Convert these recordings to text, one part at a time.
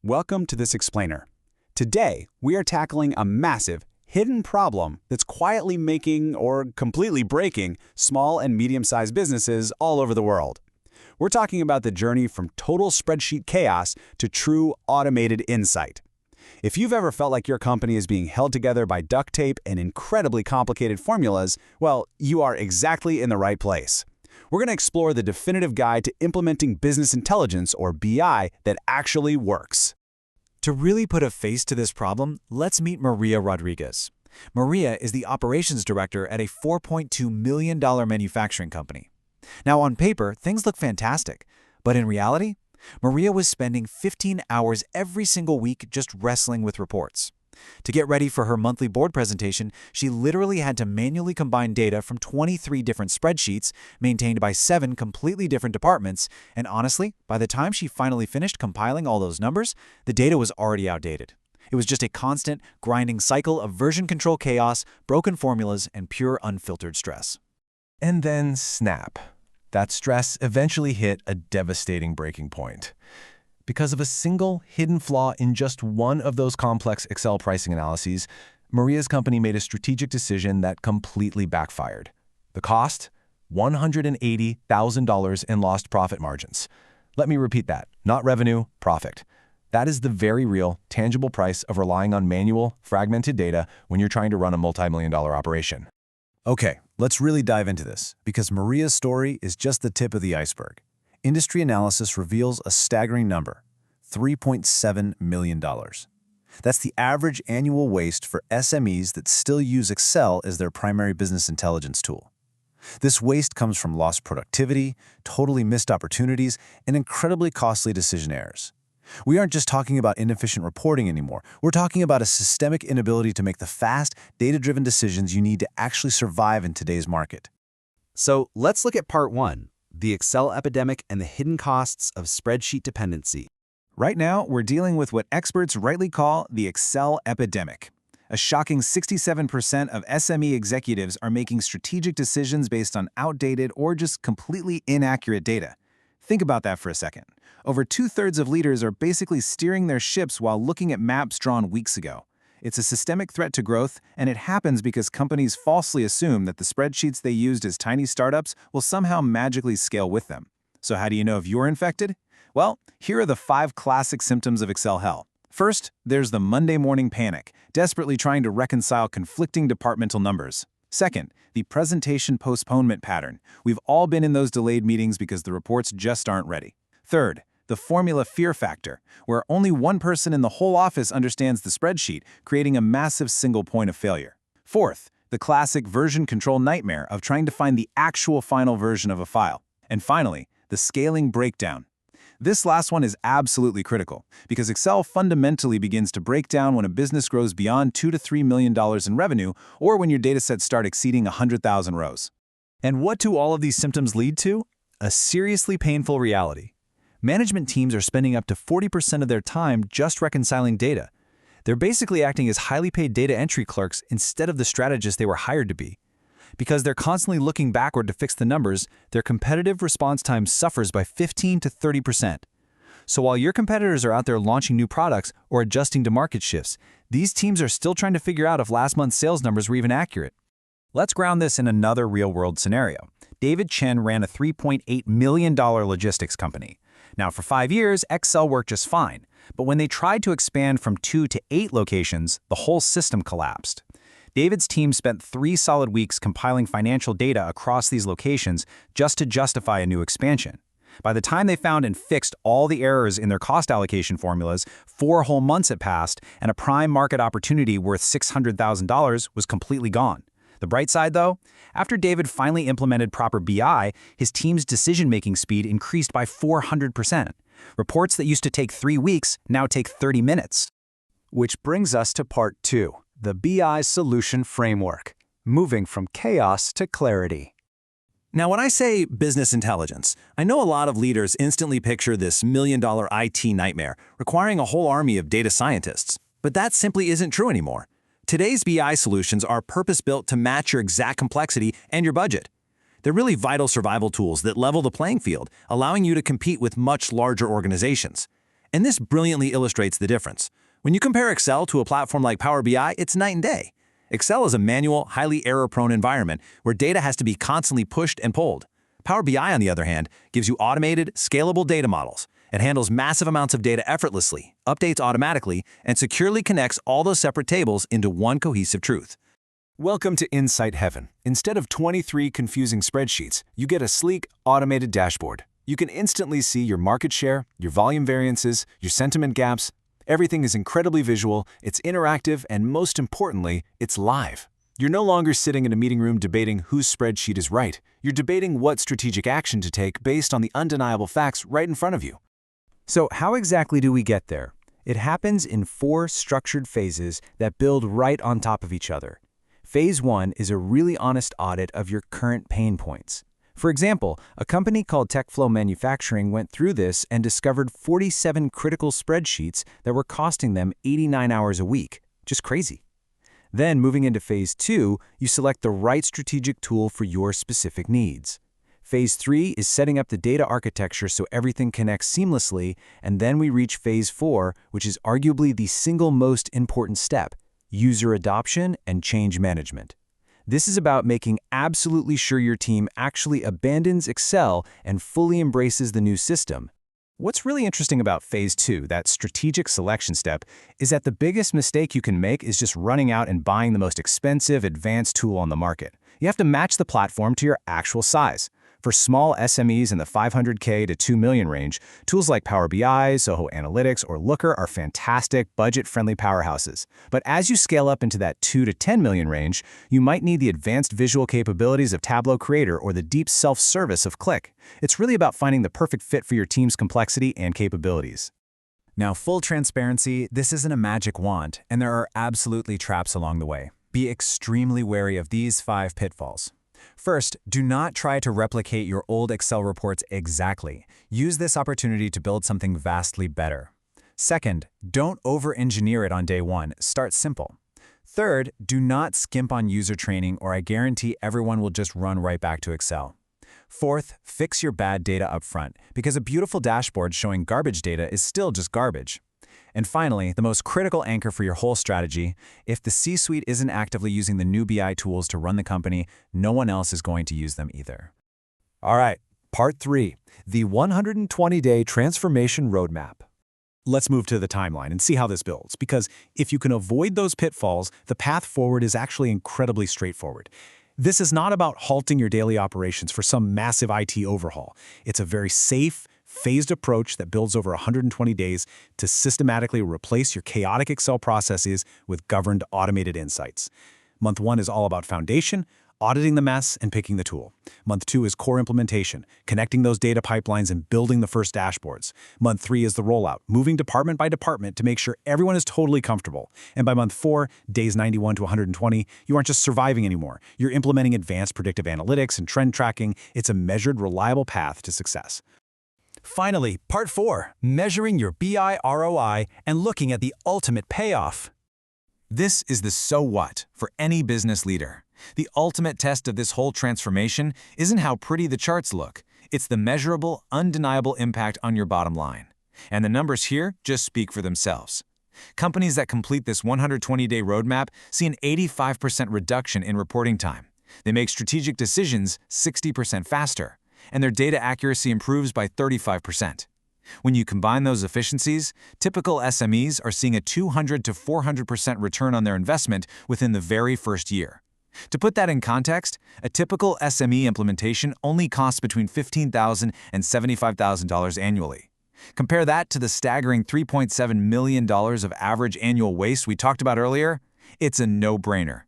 Welcome to this explainer. Today, we are tackling a massive, hidden problem that's quietly making or completely breaking small and medium-sized businesses all over the world. We're talking about the journey from total spreadsheet chaos to true automated insight. If you've ever felt like your company is being held together by duct tape and incredibly complicated formulas, well, you are exactly in the right place. We're going to explore the definitive guide to implementing business intelligence, or BI, that actually works. To really put a face to this problem, let's meet Maria Rodriguez. Maria is the operations director at a $4.2 million manufacturing company. Now, on paper, things look fantastic, but in reality, Maria was spending 15 hours every single week just wrestling with reports. To get ready for her monthly board presentation, she literally had to manually combine data from 23 different spreadsheets maintained by 7 completely different departments, and honestly, by the time she finally finished compiling all those numbers, the data was already outdated. It was just a constant, grinding cycle of version control chaos, broken formulas, and pure unfiltered stress. And then snap. That stress eventually hit a devastating breaking point. Because of a single hidden flaw in just one of those complex Excel pricing analyses, Maria's company made a strategic decision that completely backfired. The cost? $180,000 in lost profit margins. Let me repeat that. Not revenue, profit. That is the very real, tangible price of relying on manual, fragmented data when you're trying to run a multi-million-dollar operation. Okay, let's really dive into this, because Maria's story is just the tip of the iceberg. Industry analysis reveals a staggering number, $3.7 million. That's the average annual waste for SMEs that still use Excel as their primary business intelligence tool. This waste comes from lost productivity, totally missed opportunities, and incredibly costly decision errors. We aren't just talking about inefficient reporting anymore. We're talking about a systemic inability to make the fast, data-driven decisions you need to actually survive in today's market. So let's look at part 1. The Excel epidemic and the hidden costs of spreadsheet dependency. Right now, we're dealing with what experts rightly call the Excel epidemic. A shocking 67% of SME executives are making strategic decisions based on outdated or just completely inaccurate data. Think about that for a second. Over 2/3 of leaders are basically steering their ships while looking at maps drawn weeks ago. It's a systemic threat to growth, and it happens because companies falsely assume that the spreadsheets they used as tiny startups will somehow magically scale with them. So how do you know if you're infected? Well, here are the 5 classic symptoms of Excel hell. First, there's the Monday morning panic, desperately trying to reconcile conflicting departmental numbers. Second, the presentation postponement pattern. We've all been in those delayed meetings because the reports just aren't ready. Third, the formula fear factor, where only one person in the whole office understands the spreadsheet, creating a massive single point of failure. Fourth, the classic version control nightmare of trying to find the actual final version of a file. And finally, the scaling breakdown. This last one is absolutely critical, because Excel fundamentally begins to break down when a business grows beyond $2 to $3 million in revenue, or when your datasets start exceeding 100,000 rows. And what do all of these symptoms lead to? A seriously painful reality. Management teams are spending up to 40% of their time just reconciling data. They're basically acting as highly paid data entry clerks instead of the strategists they were hired to be. Because they're constantly looking backward to fix the numbers, their competitive response time suffers by 15 to 30%. So while your competitors are out there launching new products or adjusting to market shifts, these teams are still trying to figure out if last month's sales numbers were even accurate. Let's ground this in another real-world scenario. David Chen ran a $3.8 million logistics company. Now, for 5 years, Excel worked just fine, but when they tried to expand from 2 to 8 locations, the whole system collapsed. David's team spent 3 solid weeks compiling financial data across these locations just to justify a new expansion. By the time they found and fixed all the errors in their cost allocation formulas, 4 whole months had passed, and a prime market opportunity worth $600,000 was completely gone. The bright side, though, after David finally implemented proper BI, his team's decision-making speed increased by 400%. Reports that used to take 3 weeks now take 30 minutes. Which brings us to part 2, the BI solution framework, moving from chaos to clarity. Now, when I say business intelligence, I know a lot of leaders instantly picture this million-dollar IT nightmare, requiring a whole army of data scientists. But that simply isn't true anymore. Today's BI solutions are purpose-built to match your exact complexity and your budget. They're really vital survival tools that level the playing field, allowing you to compete with much larger organizations. And this brilliantly illustrates the difference. When you compare Excel to a platform like Power BI, it's night and day. Excel is a manual, highly error-prone environment where data has to be constantly pushed and pulled. Power BI, on the other hand, gives you automated, scalable data models. It handles massive amounts of data effortlessly, updates automatically, and securely connects all those separate tables into one cohesive truth. Welcome to Insight Heaven. Instead of 23 confusing spreadsheets, you get a sleek, automated dashboard. You can instantly see your market share, your volume variances, your sentiment gaps. Everything is incredibly visual, it's interactive, and most importantly, it's live. You're no longer sitting in a meeting room debating whose spreadsheet is right. You're debating what strategic action to take based on the undeniable facts right in front of you. So how exactly do we get there? It happens in 4 structured phases that build right on top of each other. Phase 1 is a really honest audit of your current pain points. For example, a company called TechFlow Manufacturing went through this and discovered 47 critical spreadsheets that were costing them 89 hours a week. Just crazy. Then, moving into Phase 2, you select the right strategic tool for your specific needs. Phase 3 is setting up the data architecture so everything connects seamlessly, and then we reach Phase 4, which is arguably the single most important step: user adoption and change management. This is about making absolutely sure your team actually abandons Excel and fully embraces the new system. What's really interesting about Phase 2, that strategic selection step, is that the biggest mistake you can make is just running out and buying the most expensive, advanced tool on the market. You have to match the platform to your actual size. For small SMEs in the $500K to $2 million range, tools like Power BI, Zoho Analytics, or Looker are fantastic, budget-friendly powerhouses. But as you scale up into that $2 to $10 million range, you might need the advanced visual capabilities of Tableau Creator or the deep self-service of Qlik. It's really about finding the perfect fit for your team's complexity and capabilities. Now, full transparency, this isn't a magic wand, and there are absolutely traps along the way. Be extremely wary of these 5 pitfalls. First, do not try to replicate your old Excel reports exactly. Use this opportunity to build something vastly better. Second, don't over-engineer it on day one. Start simple. Third, do not skimp on user training, or I guarantee everyone will just run right back to Excel. Fourth, fix your bad data up front, because a beautiful dashboard showing garbage data is still just garbage. And finally, the most critical anchor for your whole strategy: if the C-suite isn't actively using the new BI tools to run the company, no one else is going to use them either. All right, part 3, the 120-day transformation roadmap. Let's move to the timeline and see how this builds, because if you can avoid those pitfalls, the path forward is actually incredibly straightforward. This is not about halting your daily operations for some massive IT overhaul. It's a very safe, phased approach that builds over 120 days to systematically replace your chaotic Excel processes with governed, automated insights. Month 1 is all about foundation, auditing the mess, and picking the tool. Month 2 is core implementation, connecting those data pipelines and building the first dashboards. Month 3 is the rollout, moving department by department to make sure everyone is totally comfortable. And by month 4, days 91 to 120, you aren't just surviving anymore. You're implementing advanced predictive analytics and trend tracking. It's a measured, reliable path to success. Finally, part 4, measuring your BI ROI and looking at the ultimate payoff. This is the so what for any business leader. The ultimate test of this whole transformation isn't how pretty the charts look. It's the measurable, undeniable impact on your bottom line. And the numbers here just speak for themselves. Companies that complete this 120-day roadmap see an 85% reduction in reporting time. They make strategic decisions 60% faster, and their data accuracy improves by 35%. When you combine those efficiencies, typical SMEs are seeing a 200 to 400% return on their investment within the very first year. To put that in context, a typical SME implementation only costs between $15,000 and $75,000 annually. Compare that to the staggering $3.7 million of average annual waste we talked about earlier. It's a no-brainer.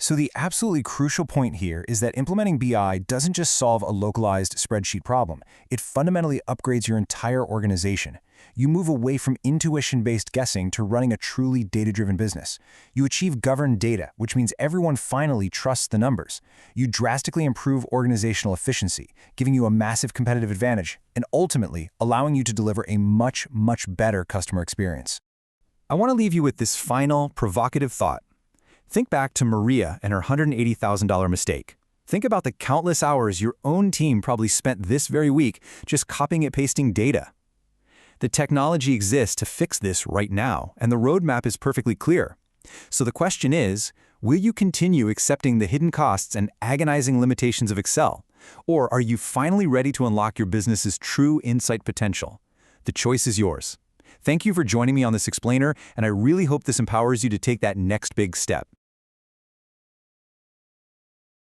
So the absolutely crucial point here is that implementing BI doesn't just solve a localized spreadsheet problem. It fundamentally upgrades your entire organization. You move away from intuition-based guessing to running a truly data-driven business. You achieve governed data, which means everyone finally trusts the numbers. You drastically improve organizational efficiency, giving you a massive competitive advantage, and ultimately allowing you to deliver a much, much better customer experience. I want to leave you with this final, provocative thought. Think back to Maria and her $180,000 mistake. Think about the countless hours your own team probably spent this very week just copying and pasting data. The technology exists to fix this right now, and the roadmap is perfectly clear. So the question is, will you continue accepting the hidden costs and agonizing limitations of Excel? Or are you finally ready to unlock your business's true insight potential? The choice is yours. Thank you for joining me on this explainer, and I really hope this empowers you to take that next big step.